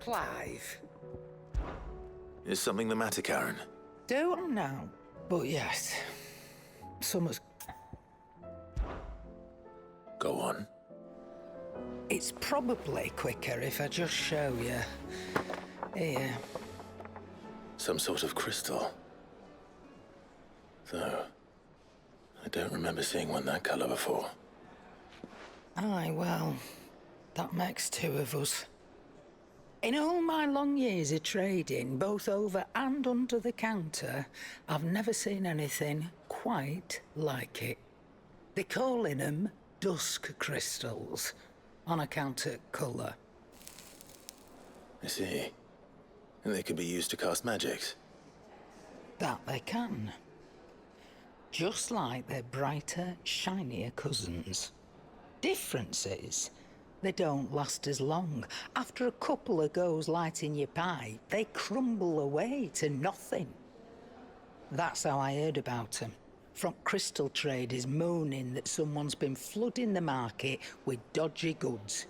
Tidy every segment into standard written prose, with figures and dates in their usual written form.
Clive. Is something the matter, Karen? Don't know, but yes. Summer's... Go on. It's probably quicker if I just show you. Here. Some sort of crystal. Though, I don't remember seeing one that colour before. Aye, well, that makes two of us. In all my long years of trading, both over and under the counter, I've never seen anything quite like it. They're calling them dusk crystals, on account of colour. I see. And they could be used to cast magics. That they can. Just like their brighter, shinier cousins. Difference is, they don't last as long. After a couple of goes lighting your pipe, they crumble away to nothing. That's how I heard about them. From crystal traders moaning that someone's been flooding the market with dodgy goods.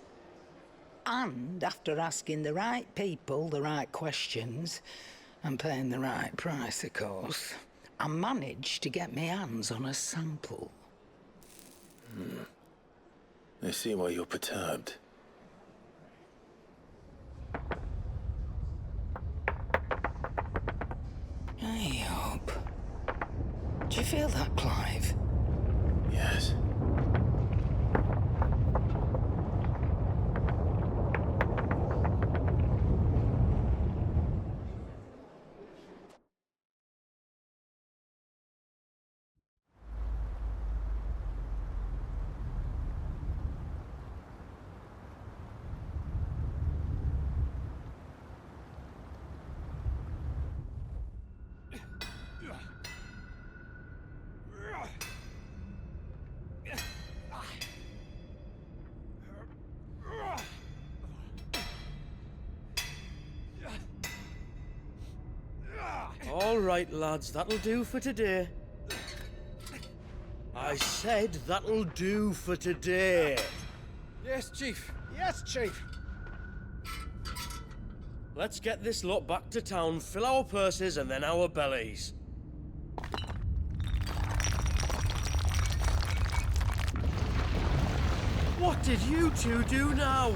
And after asking the right people the right questions, and paying the right price, of course, I managed to get my hands on a sample. I see why you're perturbed. I hope. Do you feel that, Clive? Yes. All right, lads, that'll do for today. I said that'll do for today. Yes, Chief. Yes, Chief. Let's get this lot back to town, fill our purses and then our bellies. What did you two do now?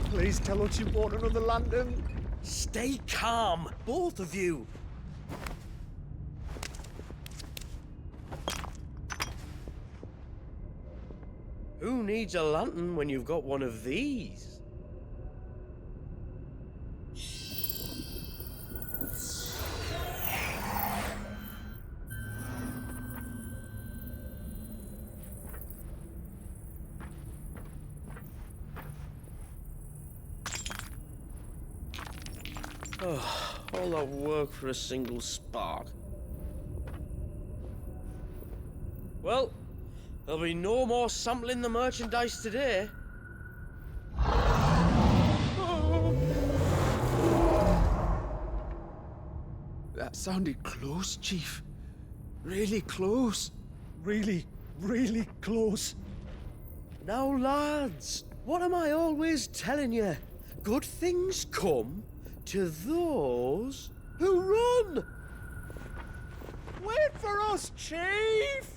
Please tell us you bought another lantern. Stay calm, both of you. Who needs a lantern when you've got one of these? Oh, all that work for a single spark. Well, there'll be no more sampling the merchandise today. That sounded close, Chief. Really close. Really, really close. Now, lads, what am I always telling you? Good things come to those who run. Wait for us, Chief!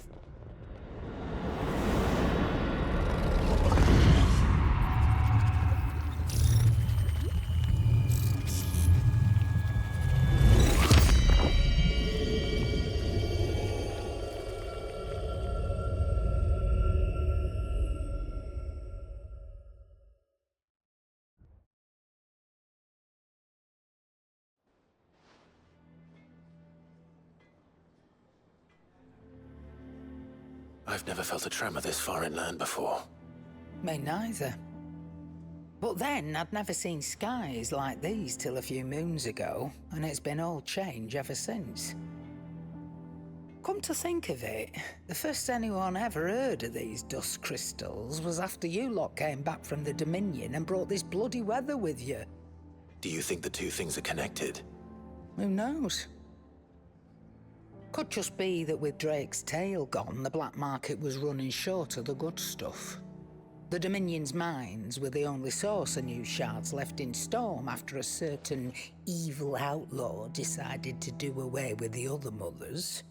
I've never felt a tremor this far inland before. Me neither. But then, I'd never seen skies like these till a few moons ago, and it's been all change ever since. Come to think of it, the first anyone ever heard of these dust crystals was after you lot came back from the Dominion and brought this bloody weather with you. Do you think the two things are connected? Who knows? Could just be that with Drake's tail gone, the black market was running short of the good stuff. The Dominion's mines were the only source of new shards left in Storm after a certain evil outlaw decided to do away with the other mothers.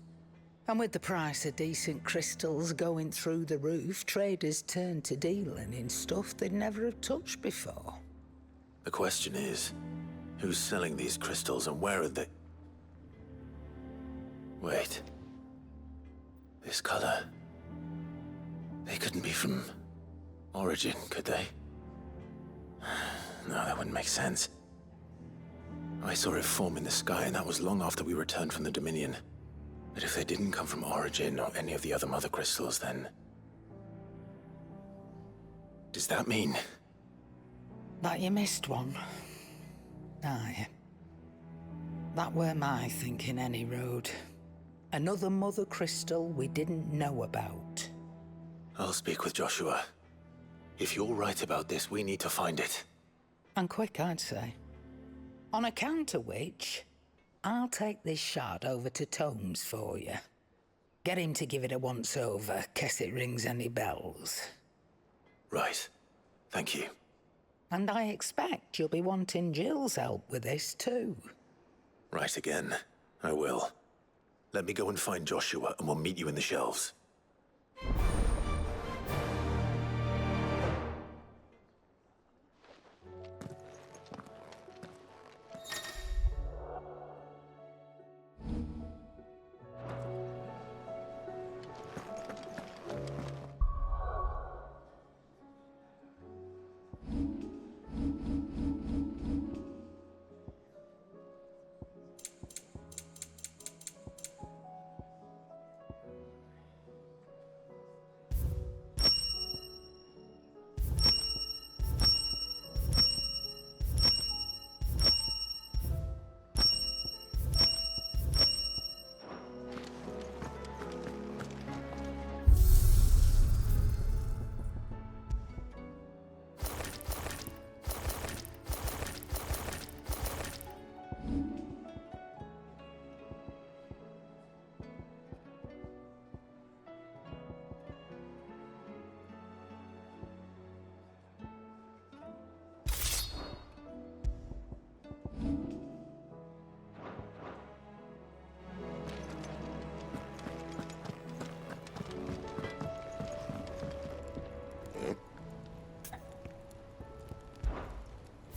And with the price of decent crystals going through the roof, traders turned to dealing in stuff they'd never have touched before. The question is, who's selling these crystals and where are they? Wait. This color. They couldn't be from Origin, could they? No, that wouldn't make sense. I saw it form in the sky, and that was long after we returned from the Dominion. But if they didn't come from Origin or any of the other mother crystals, then... does that mean... that you missed one? Aye. That were my thinking, any road. Another mother crystal we didn't know about. I'll speak with Joshua. If you're right about this, we need to find it. And quick, I'd say. On account of which, I'll take this shard over to Tomes for you. Get him to give it a once-over, case it rings any bells. Right. Thank you. And I expect you'll be wanting Jill's help with this too. Right again. I will. Let me go and find Joshua, and we'll meet you in the shelves.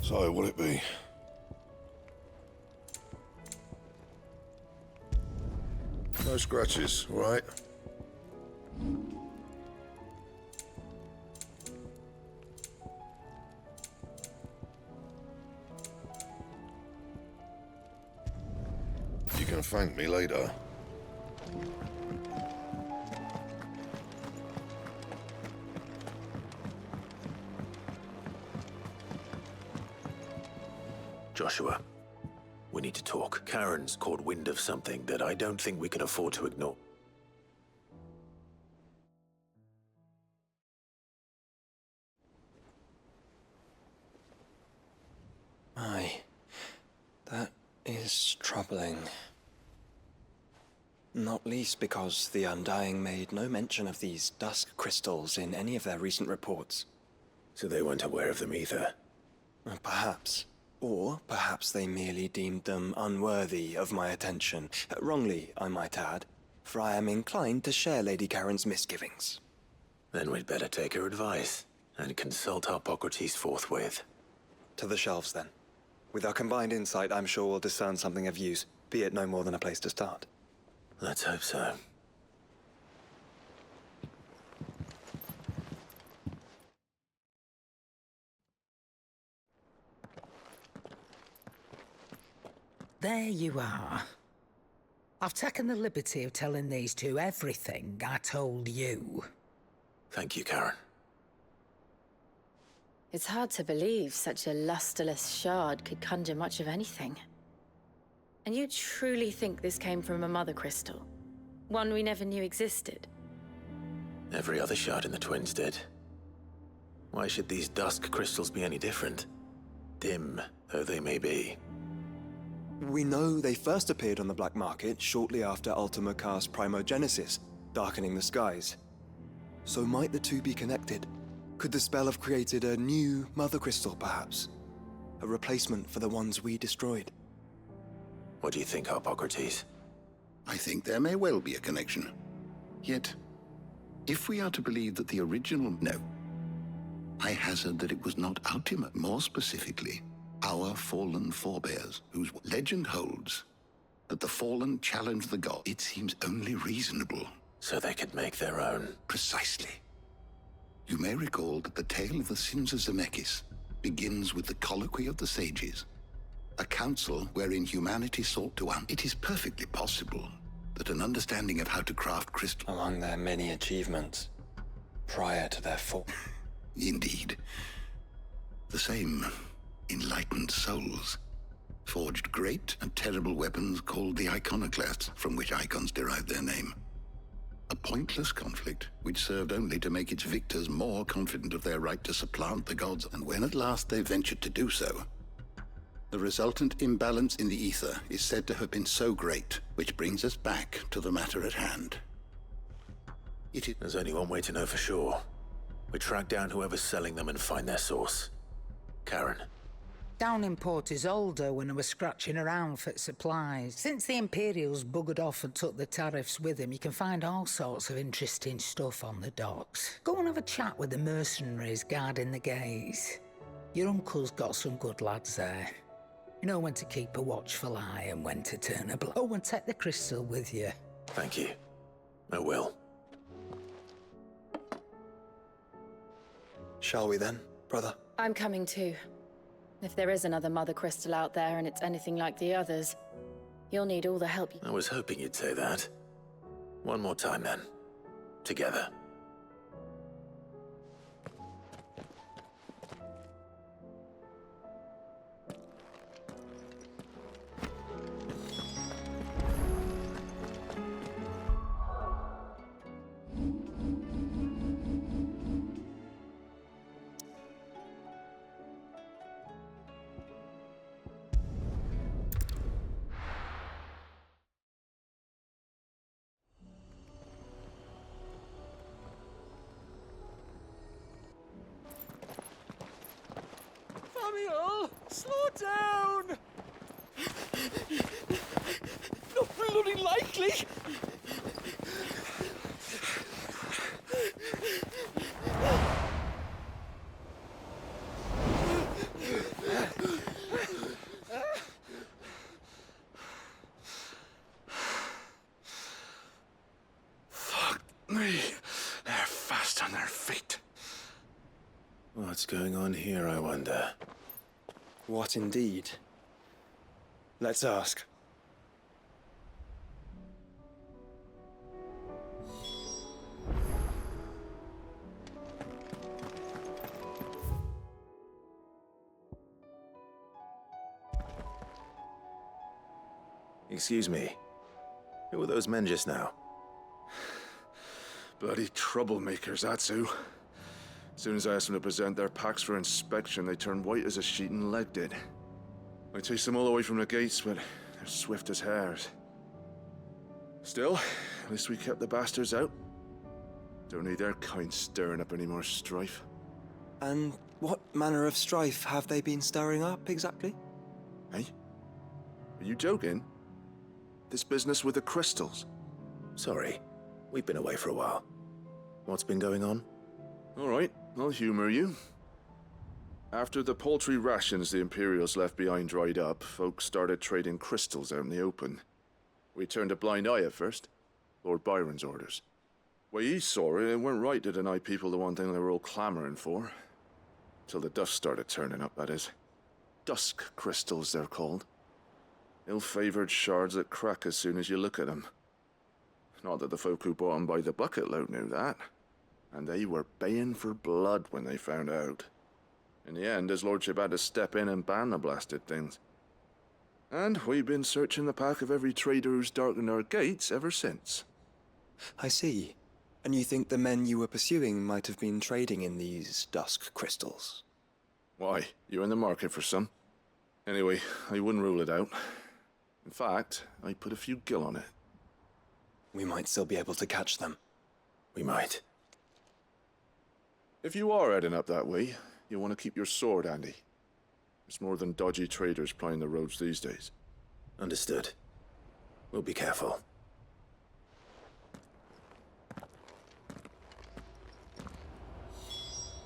So, what'll it be? No scratches, all right? You can thank me later. Joshua, we need to talk. Karen's caught wind of something that I don't think we can afford to ignore. Aye, that is troubling. Not least because the Undying made no mention of these dusk crystals in any of their recent reports. So they weren't aware of them either. Perhaps. Or perhaps they merely deemed them unworthy of my attention. Wrongly, I might add, for I am inclined to share Lady Karen's misgivings. Then we'd better take her advice and consult Hippocrates forthwith. To the shelves, then. With our combined insight, I'm sure we'll discern something of use, be it no more than a place to start. Let's hope so. There you are. I've taken the liberty of telling these two everything I told you. Thank you, Karen. It's hard to believe such a lusterless shard could conjure much of anything. And you truly think this came from a mother crystal? One we never knew existed? Every other shard in the Twins did. Why should these dusk crystals be any different? Dim though they may be. We know they first appeared on the black market shortly after Ultima Cast Primogenesis, darkening the skies. So might the two be connected? Could the spell have created a new Mother Crystal, perhaps? A replacement for the ones we destroyed? What do you think, Harpocrates? I think there may well be a connection. Yet, if we are to believe that the original... No. I hazard that it was not Ultima, more specifically, our fallen forebears, whose legend holds that the fallen challenged the god. It seems only reasonable. So they could make their own. Precisely. You may recall that the tale of the sins of Zemeckis begins with the colloquy of the sages, a council wherein humanity sought to It is perfectly possible that an understanding of how to craft crystal... Among their many achievements, prior to their fall. Indeed. The same enlightened souls forged great and terrible weapons called the iconoclasts, from which icons derive their name. A pointless conflict which served only to make its victors more confident of their right to supplant the gods, and when at last they ventured to do so, the resultant imbalance in the ether is said to have been so great, which brings us back to the matter at hand. There's only one way to know for sure. We track down whoever's selling them and find their source. Karen. Down in Port Isolde when I was scratching around for supplies. Since the Imperials buggered off and took the tariffs with them, you can find all sorts of interesting stuff on the docks. Go and have a chat with the mercenaries guarding the gates. Your uncle's got some good lads there. You know when to keep a watchful eye and when to turn a blow. Oh, and take the crystal with you. Thank you. I will. Shall we then, brother? I'm coming too. If there is another Mother Crystal out there and it's anything like the others, you'll need all the help you... I was hoping you'd say that. One more time then. Together. Samuel, slow down! Not bloody likely! Fuck me. They're fast on their feet. What's going on here, I wonder? What indeed? Let's ask. Excuse me. Who were those men just now? Bloody troublemakers, that's who. As soon as I asked them to present their packs for inspection, they turned white as a sheet and legged it. I chased them all away from the gates, but they're swift as hares. Still, at least we kept the bastards out. Don't need their kind stirring up any more strife. And what manner of strife have they been stirring up, exactly? Hey? Are you joking? This business with the crystals? Sorry. We've been away for a while. What's been going on? All right, I'll humor you. After the paltry rations the Imperials left behind dried up, folks started trading crystals out in the open. We turned a blind eye at first. Lord Byron's orders. Way he saw it, it weren't right to deny people the one thing they were all clamoring for. Till the dust started turning up, that is. Dusk crystals, they're called. Ill-favored shards that crack as soon as you look at them. Not that the folk who bought them by the bucket load knew that. And they were baying for blood when they found out. In the end, his lordship had to step in and ban the blasted things. And we've been searching the pack of every trader who's darkened our gates ever since. I see. And you think the men you were pursuing might have been trading in these dusk crystals? Why? You in the market for some? Anyway, I wouldn't rule it out. In fact, I put a few gil on it. We might still be able to catch them. We might. If you are heading up that way, you'll want to keep your sword handy. There's more than dodgy traders plying the roads these days. Understood. We'll be careful.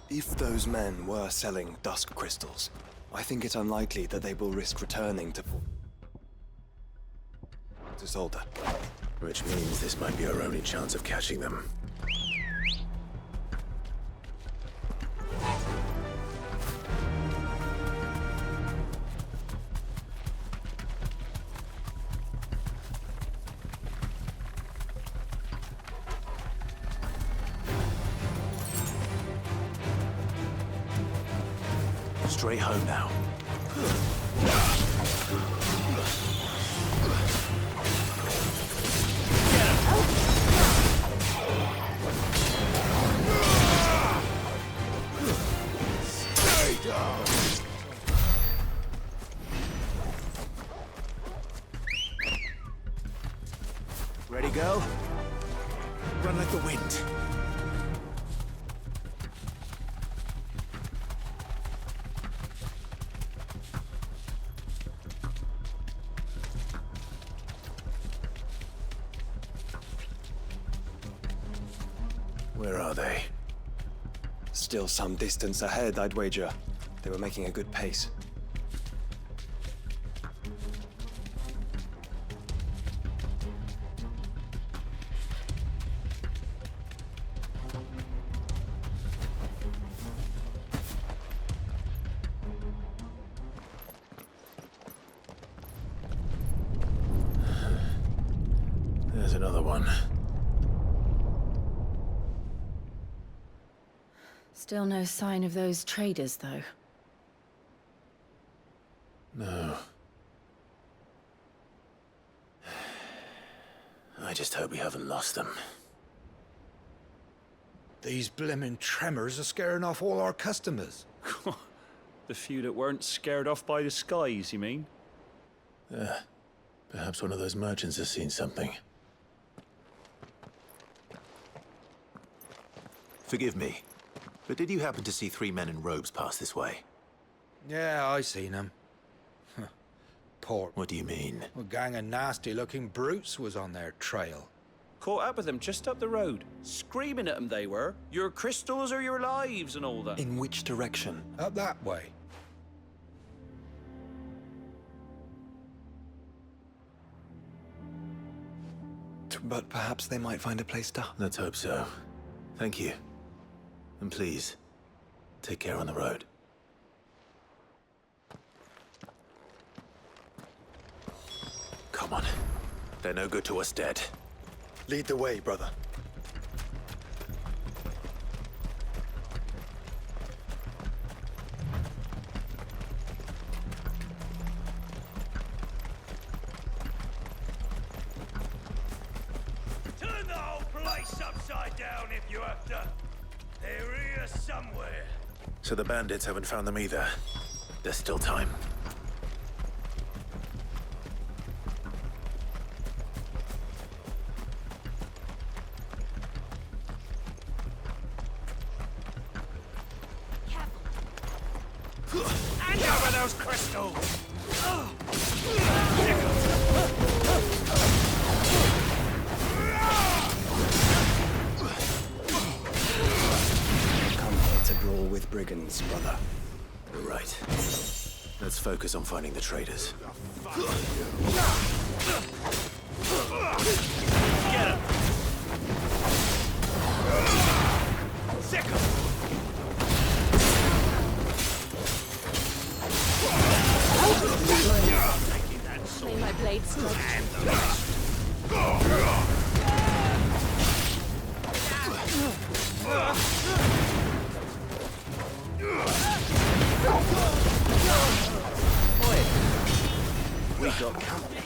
If those men were selling dusk crystals, I think it unlikely that they will risk returning to Solda. Which means this might be our only chance of catching them. Straight home now. Ready, go? Run like the wind. Where are they? Still some distance ahead, I'd wager. They were making a good pace. There's another one. Still no sign of those traders, though. No. I just hope we haven't lost them. These blimmin' tremors are scaring off all our customers. The few that weren't scared off by the skies, you mean? Perhaps one of those merchants has seen something. Forgive me, but did you happen to see 3 men in robes pass this way? Yeah, I seen them. Poor. What do you mean? A gang of nasty-looking brutes was on their trail. Caught up with them just up the road. Screaming at them they were. Your crystals or your lives and all that. In which direction? Up that way. But perhaps they might find a place to... Let's hope so. Thank you. And please, take care on the road. Come on. They're no good to us dead. Lead the way, brother. Turn the whole place upside down if you have to. They're here somewhere. So the bandits haven't found them either. There's still time. Hand over those crystals! Come here to brawl with brigands, brother. You're right. Let's focus on finding the traders. Get him! Sick him! May my blade strike. We got company.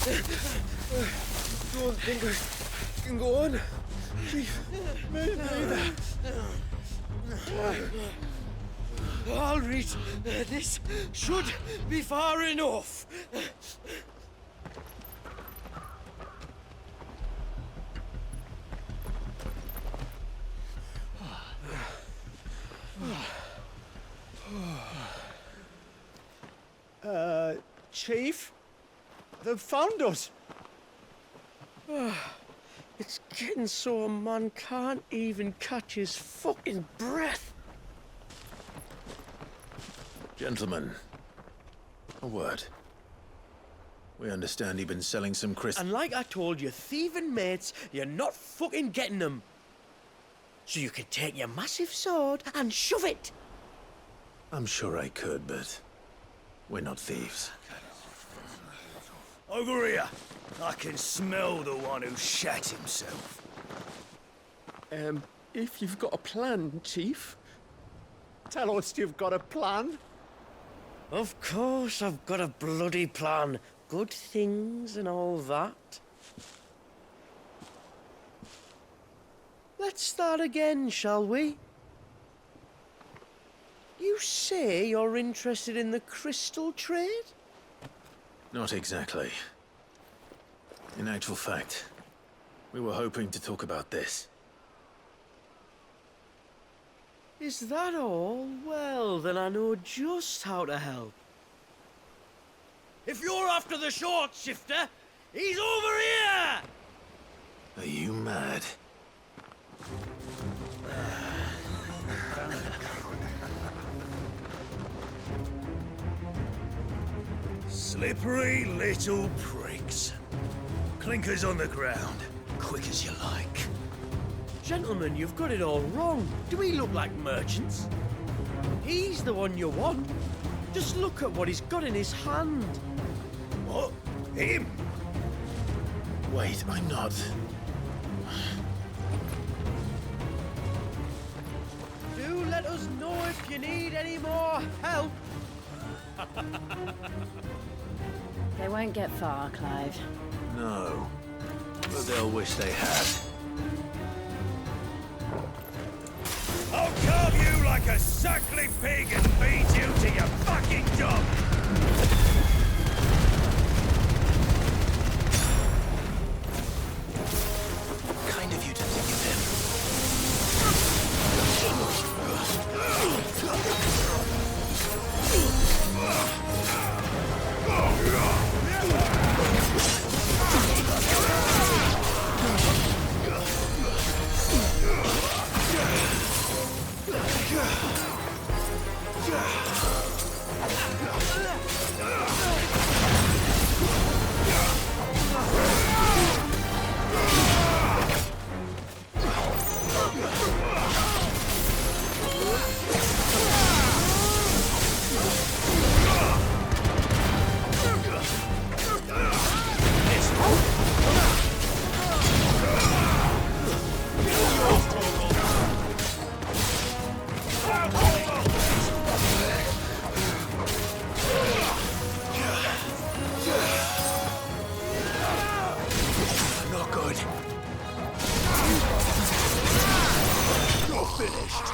Don't think I can go on. Chief, neither. All right, this should be far enough. Chief? They've found us. It's getting so a man can't even catch his fucking breath. Gentlemen, a word. We understand you've been selling some crystals. And like I told your thieving mates, you're not fucking getting them. So you can take your massive sword and shove it. I'm sure I could, but we're not thieves. Over here. I can smell the one who shat himself. If you've got a plan, Chief, tell us you've got a plan. Of course I've got a bloody plan. Good things and all that. Let's start again, shall we? You say you're interested in the crystal trade? Not exactly. In actual fact, we were hoping to talk about this. Is that all? Well, then I know just how to help. If you're after the short shifter, he's over here! Are you mad? Slippery little pricks. Clinkers on the ground, quick as you like. Gentlemen, you've got it all wrong. Do we look like merchants? He's the one you want. Just look at what he's got in his hand. What? Him? Wait, I'm not. Do let us know if you need any more help. They won't get far, Clive. No. But they'll wish they had. I'll carve you like a suckling pig and feed you to your fucking dog! Kind of you to think of him. Not good. You're finished.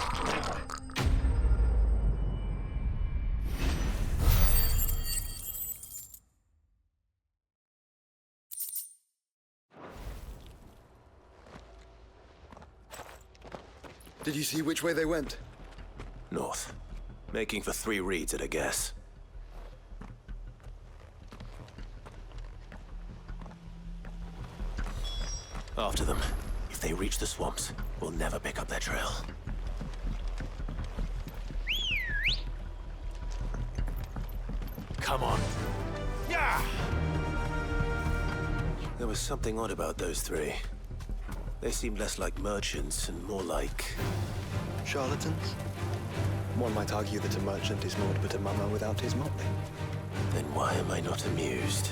Did you see which way they went? North. Making for 3 reads at a guess. After them. If they reach the swamps, we'll never pick up their trail. Come on. Yeah! There was something odd about those 3. They seemed less like merchants and more like... Charlatans? One might argue that a merchant is naught but a mummer without his motley. Then why am I not amused?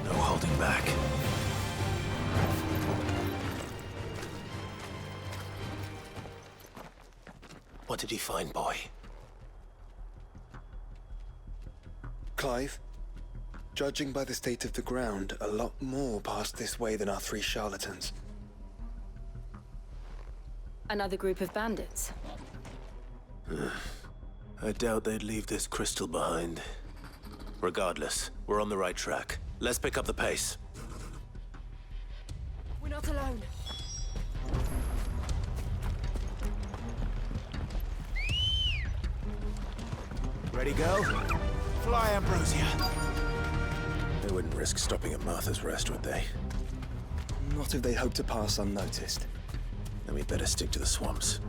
No holding back. What did he find, boy? Clive, judging by the state of the ground, a lot more passed this way than our 3 charlatans. Another group of bandits. I doubt they'd leave this crystal behind. Regardless, we're on the right track. Let's pick up the pace. We're not alone. Ready, go? Fly, Ambrosia. They wouldn't risk stopping at Martha's Rest, would they? Not if they hope to pass unnoticed. Then we better stick to the swamps.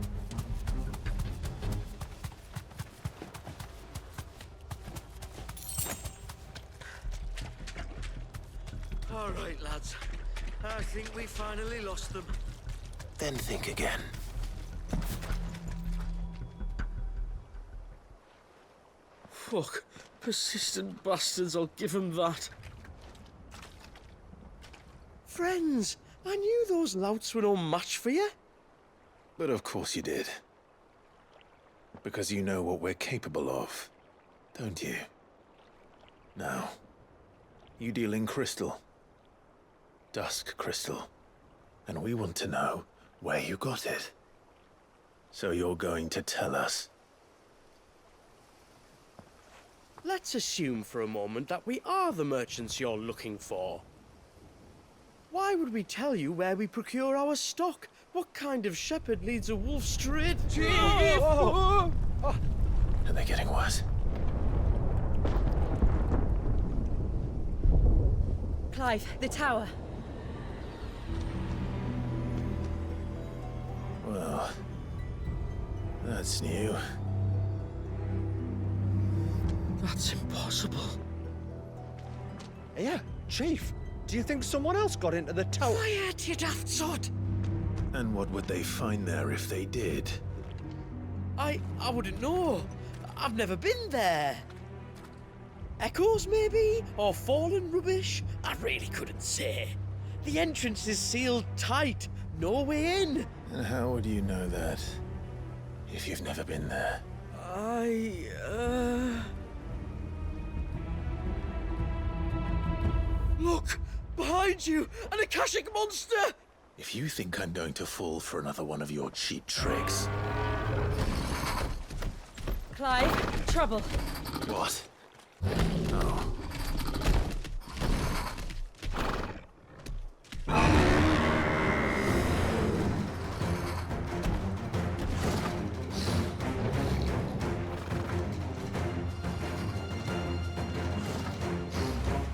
All right, lads. I think we finally lost them. Then think again. Fuck. Persistent bastards, I'll give them that. Friends, I knew those louts were no match for you. But of course you did. Because you know what we're capable of, don't you? Now, you deal in crystal. Dusk crystal. And we want to know where you got it. So you're going to tell us. Let's assume for a moment that we are the merchants you're looking for. Why would we tell you where we procure our stock? What kind of shepherd leads a wolf straight to... Are they getting worse? Clive, the tower. Well, that's new. That's impossible. Yeah, Chief. Do you think someone else got into the tower? Quiet, you daft sod! And what would they find there if they did? I wouldn't know. I've never been there. Echoes, maybe? Or fallen rubbish? I really couldn't say. The entrance is sealed tight. No way in. And how would you know that? If you've never been there? Look! Behind you! An Akashic monster! If you think I'm going to fall for another one of your cheap tricks... Clive, trouble. What? Oh.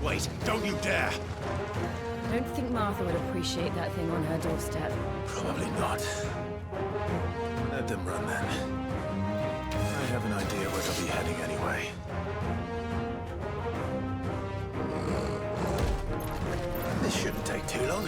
Wait, don't you dare! I don't think Martha would appreciate that thing on her doorstep. Probably not. Let them run then. I have an idea where they'll be heading anyway. This shouldn't take too long.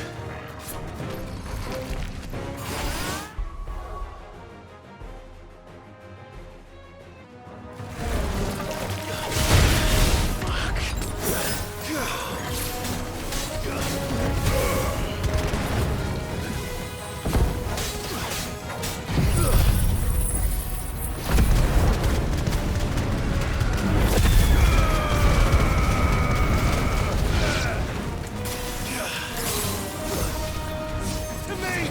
To me,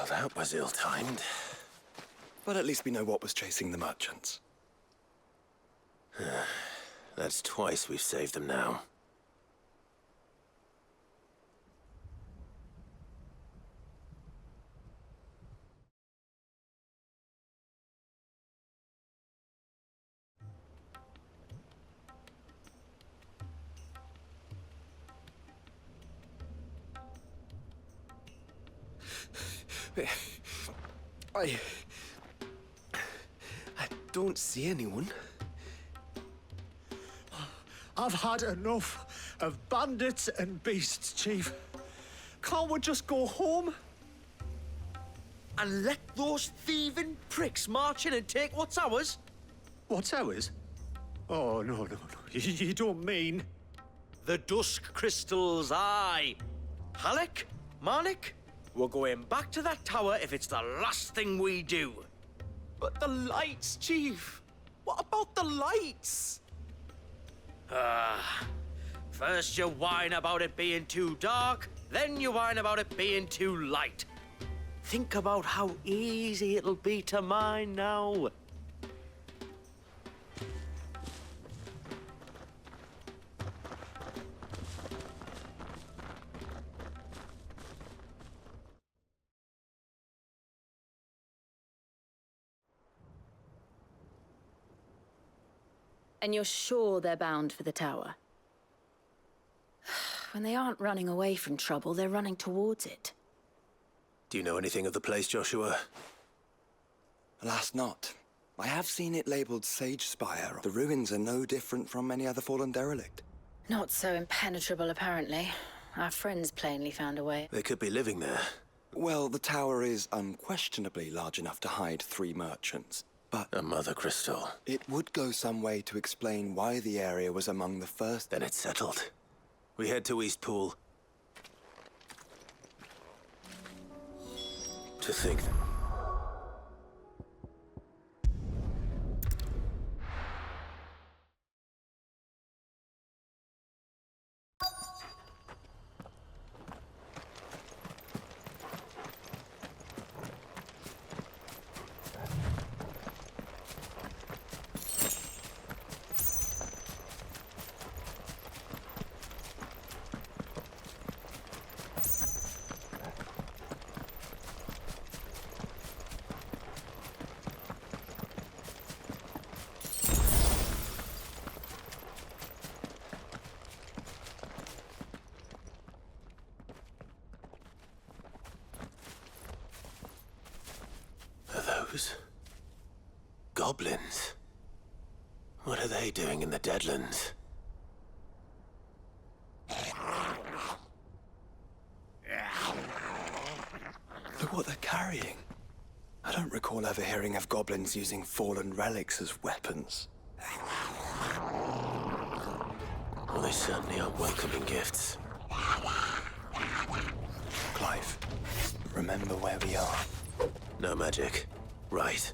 Well, that was ill-timed. But at least we know what was chasing the merchants. That's twice we've saved them now. I don't see anyone. I've had enough of bandits and beasts, Chief. Can't we just go home? And let those thieving pricks march in and take what's ours? What's ours? Oh, no. You don't mean... The dusk crystals, aye. Halleck, Marnik, we're going back to that tower if it's the last thing we do. But the lights, Chief. What about the lights? First you whine about it being too dark, then you whine about it being too light. Think about how easy it'll be to mine now. And you're sure they're bound for the tower? When they aren't running away from trouble, they're running towards it. Do you know anything of the place, Joshua? Alas, not. I have seen it labeled Sage Spire. The ruins are no different from any other fallen derelict. Not so impenetrable, apparently. Our friends plainly found a way. They could be living there. Well, the tower is unquestionably large enough to hide 3 merchants. But A mother crystal. it would go some way to explain why the area was among the first. Then it's settled. We head to Eastpool. To think... Goblins? What are they doing in the Deadlands? Look what they're carrying. I don't recall ever hearing of goblins using fallen relics as weapons. Well, they certainly are welcoming gifts. Clive, remember where we are. No magic. Right.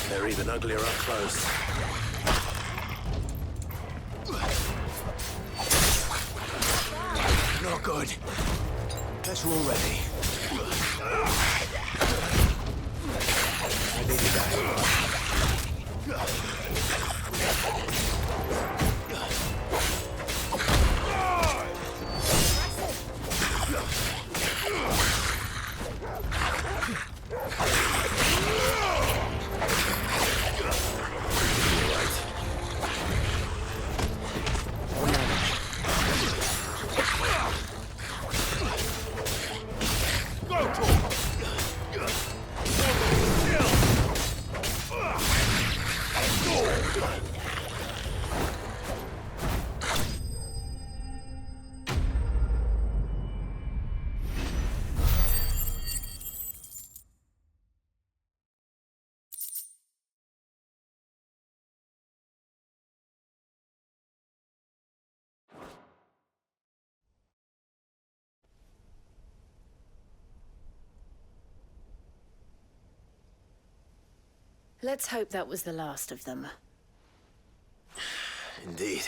They're even uglier up close. Not good. Guess we're all ready. I need you back. Let's hope that was the last of them. Indeed.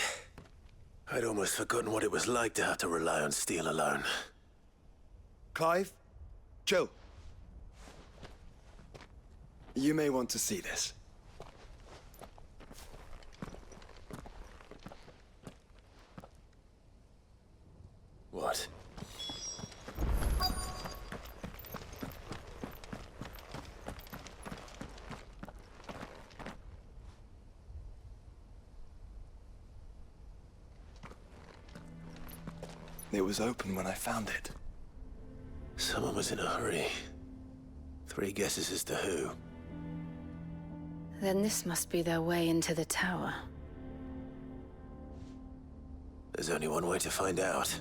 I'd almost forgotten what it was like to have to rely on steel alone. Clive? Joe? You may want to see this. What? It was open when I found it. Someone was in a hurry. 3 guesses as to who. Then this must be their way into the tower. There's only one way to find out.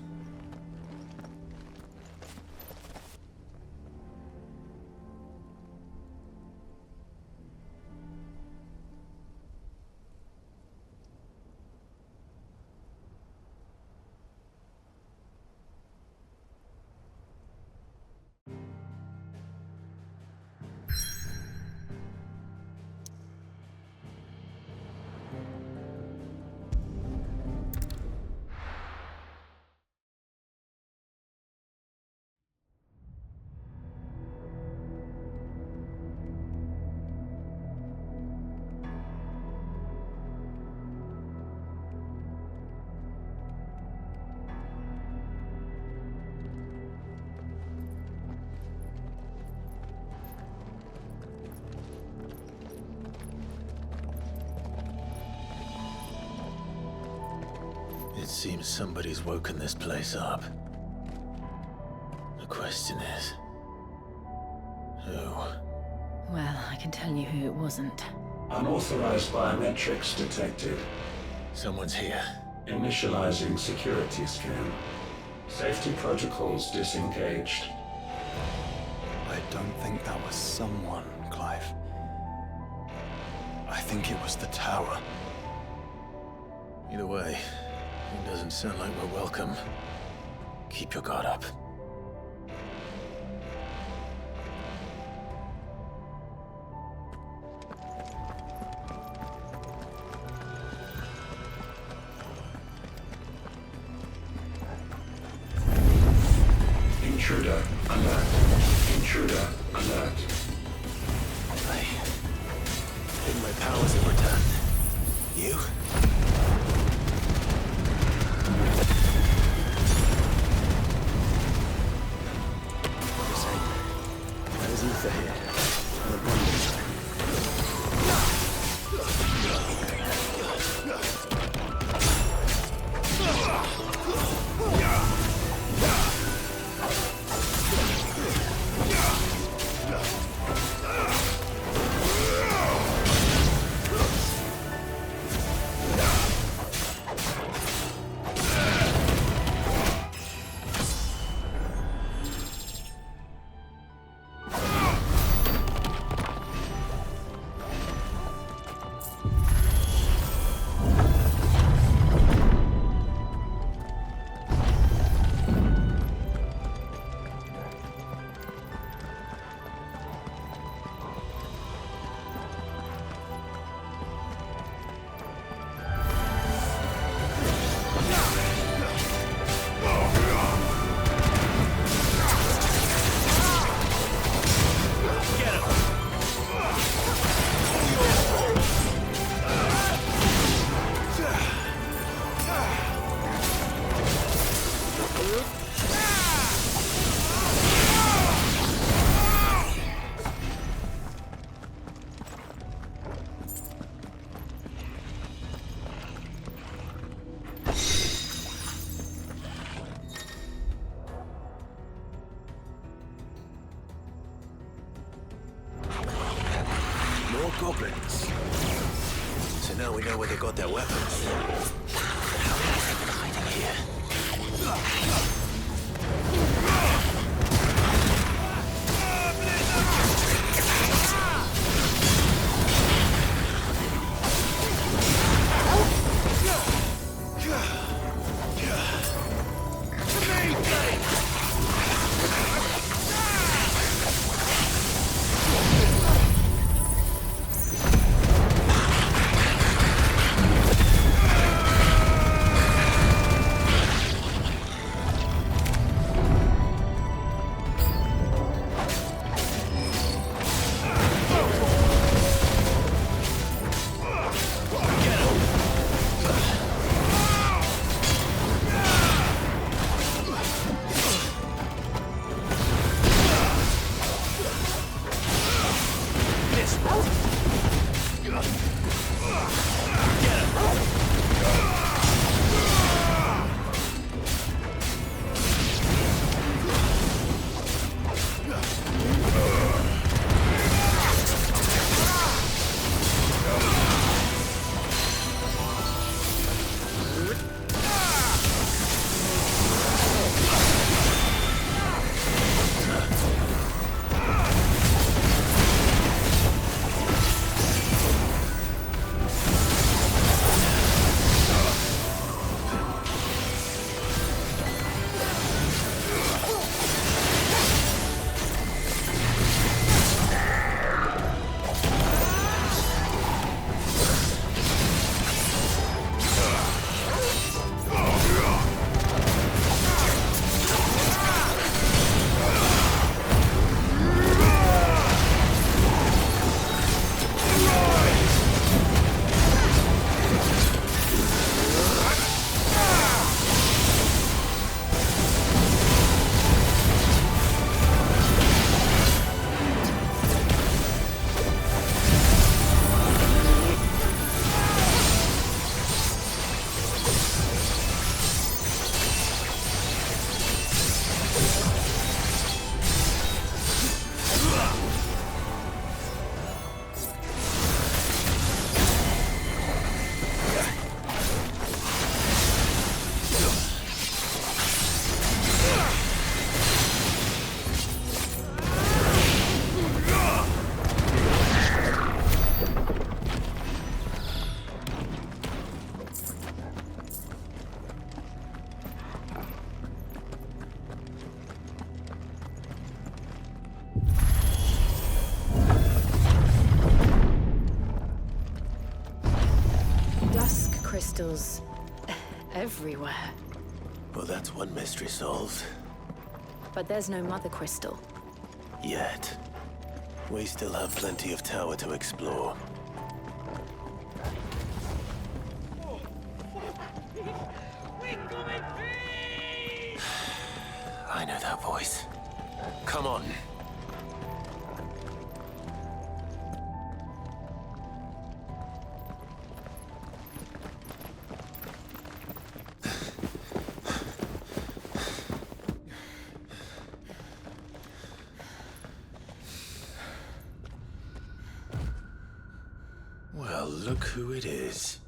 It seems somebody's woken this place up. The question is... who? Well, I can tell you who it wasn't. Unauthorized biometrics detected. Someone's here. Initializing security scan. Safety protocols disengaged. I don't think that was someone, Clive. I think it was the tower. Either way, it doesn't sound like we're welcome. Keep your guard up. Intruder alert. Intruder alert. I think my powers have returned. You? There's ether here. An abundance. More goblins. So now we know where they got their weapons. How long have they been hiding here? crystals everywhere. Well, that's one mystery solved. But there's no mother crystal. Yet. We still have plenty of tower to explore. I know that voice. Come on. Well, look who it is.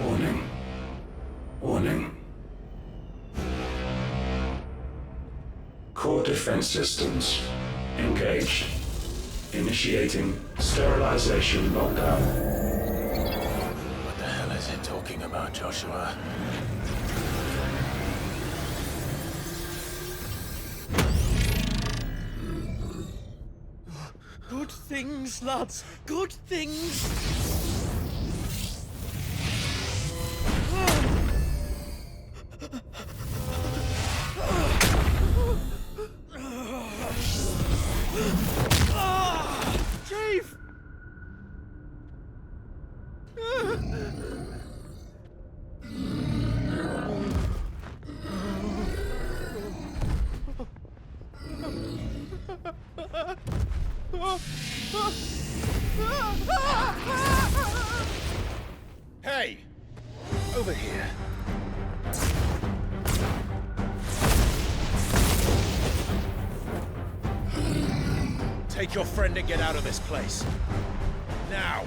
Warning. Warning. Core defense systems engaged. Initiating sterilization lockdown. What the hell is it talking about, Joshua? Good things, lads. Good things. Chief! Hey! Over here. Take your friend and get out of this place. Now!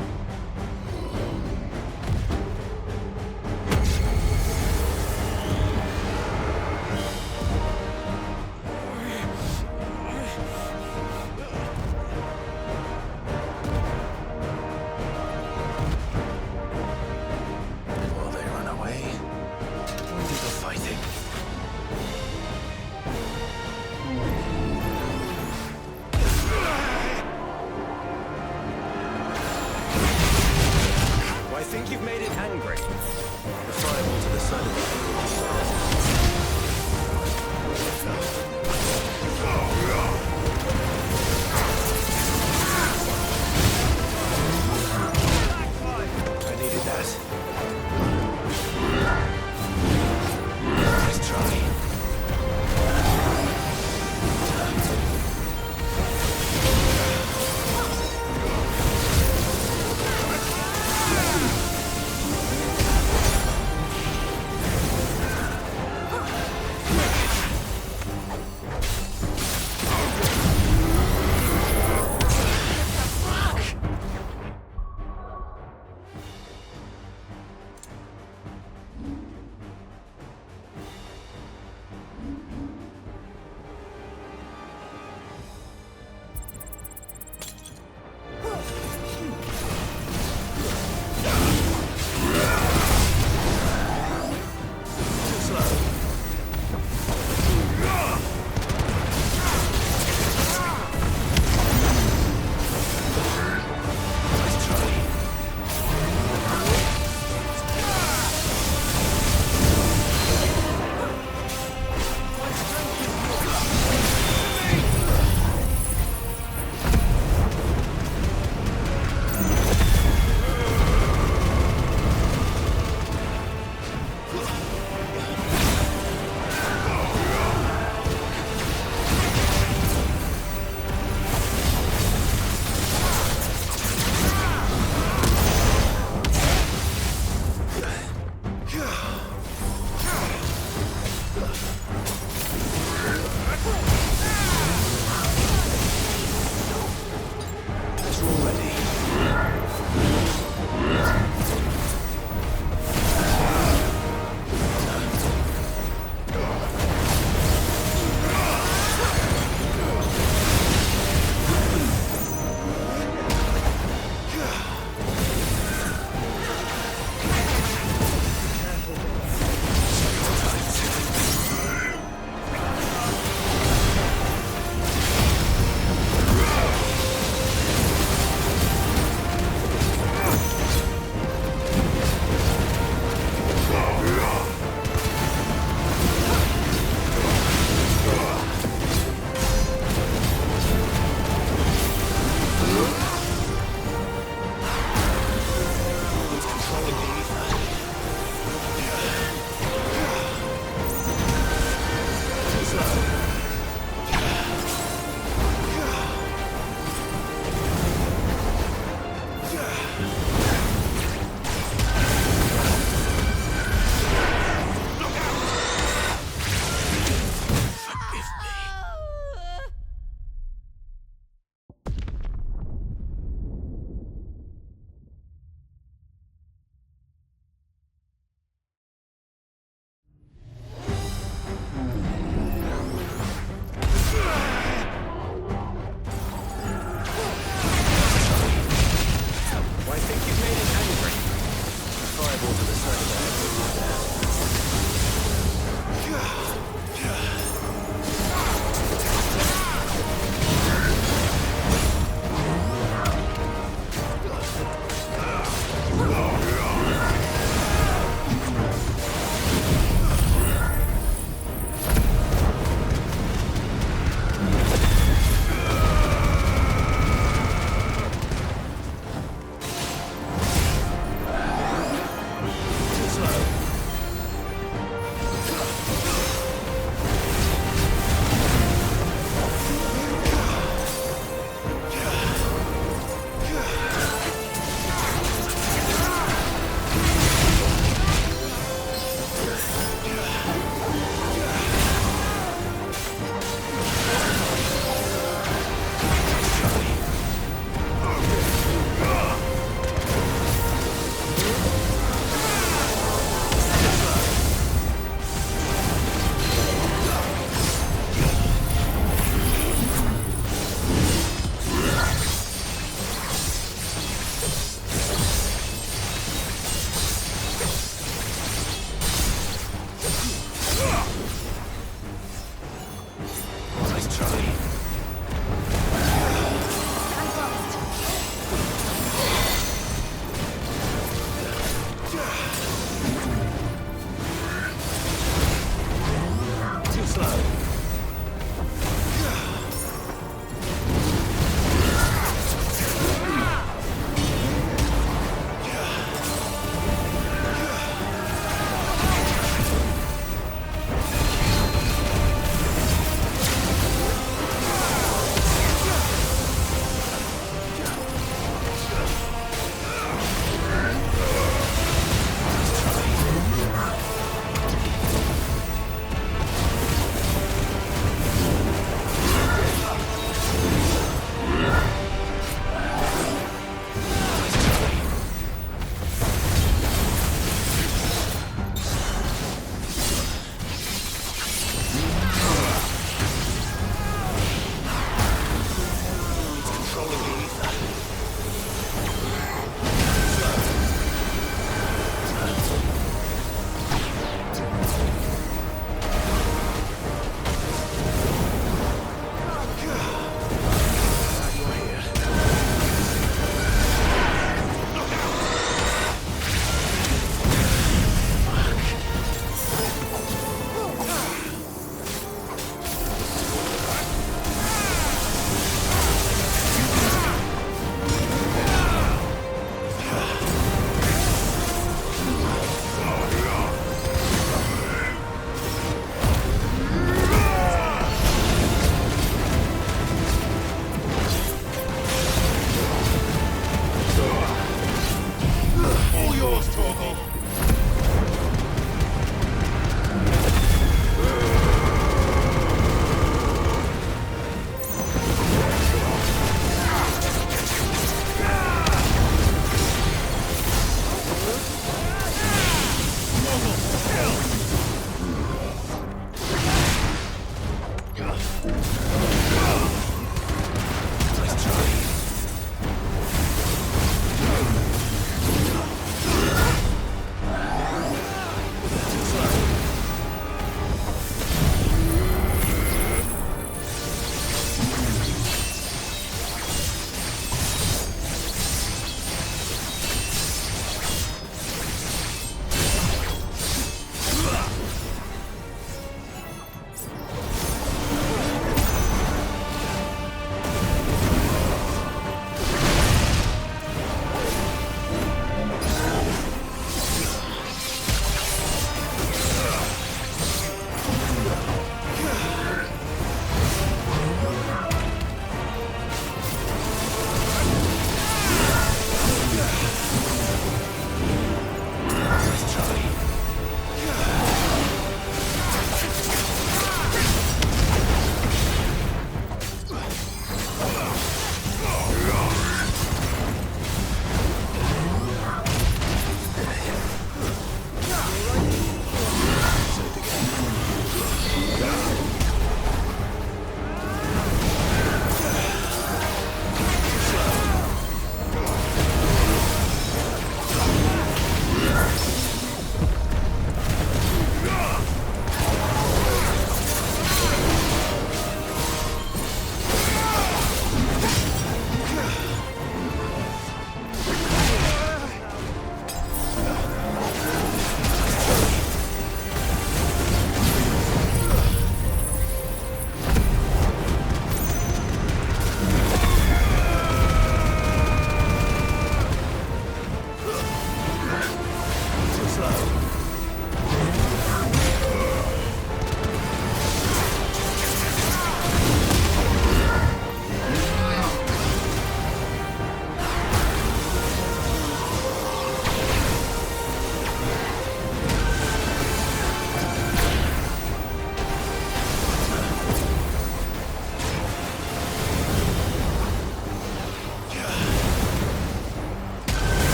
Will they run away? Or do the fighting? I think you've made it angry. The firewall to the side of I needed that. Nice try.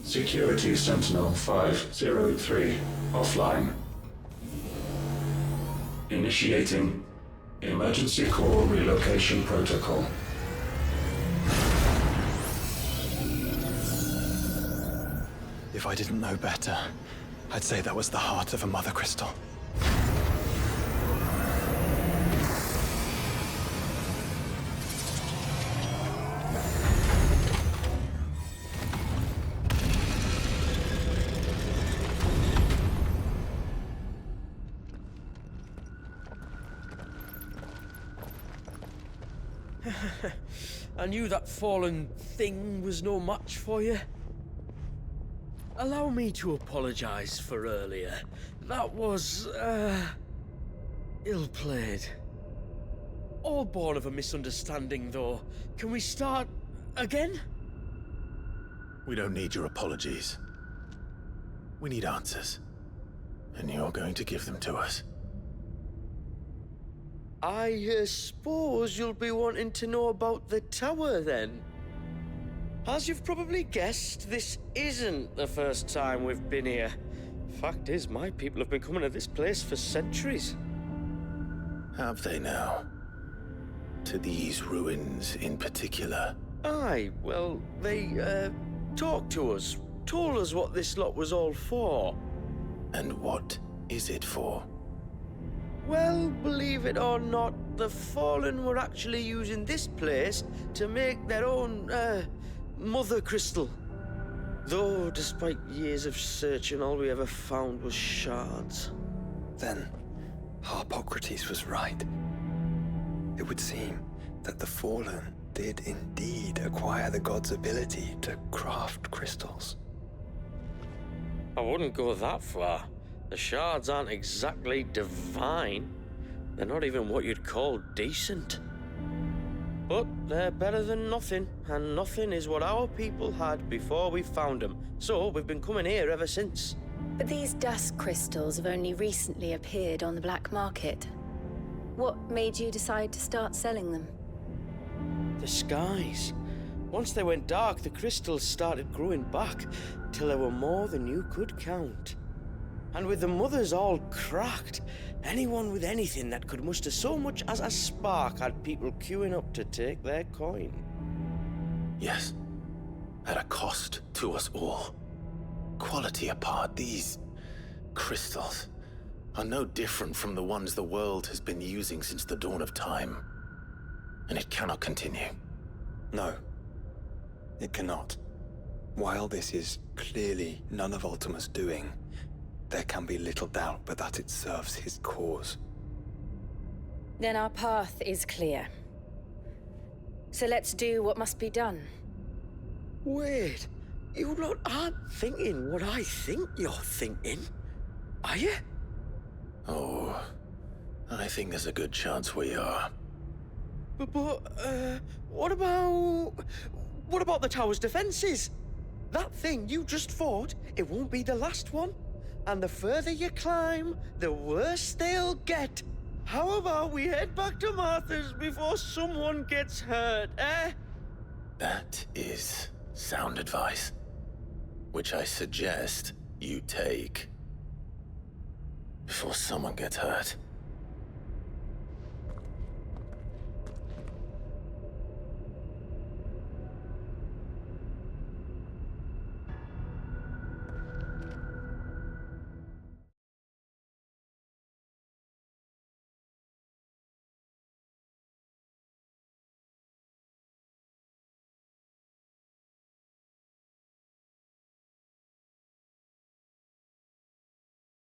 Security Sentinel 503 offline. Initiating Emergency Core Relocation Protocol. If I didn't know better, I'd say that was the heart of a Mother Crystal. I knew that fallen thing was no match for you. Allow me to apologize for earlier. That was, ill-played. All born of a misunderstanding, though. Can we start again? We don't need your apologies. We need answers. And you're going to give them to us. I suppose you'll be wanting to know about the tower, then? As you've probably guessed, this isn't the first time we've been here. Fact is, my people have been coming to this place for centuries. Have they now? To these ruins in particular? Aye, well, they, talked to us, told us what this lot was all for. And what is it for? Well, believe it or not, the Fallen were actually using this place to make their own, Mother Crystal. Though, despite years of searching, all we ever found was shards. Then, Harpocrates was right. It would seem that the Fallen did indeed acquire the god's ability to craft crystals. I wouldn't go that far. The shards aren't exactly divine. They're not even what you'd call decent. But they're better than nothing, and nothing is what our people had before we found them. So we've been coming here ever since. But these dust crystals have only recently appeared on the black market. What made you decide to start selling them? The skies. Once they went dark, the crystals started growing back, till there were more than you could count. And with the mothers all cracked, anyone with anything that could muster so much as a spark had people queuing up to take their coin. Yes. At a cost to us all. Quality apart, these crystals are no different from the ones the world has been using since the dawn of time. And it cannot continue. No, it cannot. While this is clearly none of Ultima's doing, there can be little doubt but that it serves his cause. Then our path is clear. So let's do what must be done. Wait, you lot aren't thinking what I think you're thinking, are you? Oh, I think there's a good chance we are. But, what about the tower's defenses? That thing you just fought, it won't be the last one. And the further you climb, the worse they'll get. How about we head back to Martha's before someone gets hurt, eh? That is sound advice, which I suggest you take before someone gets hurt.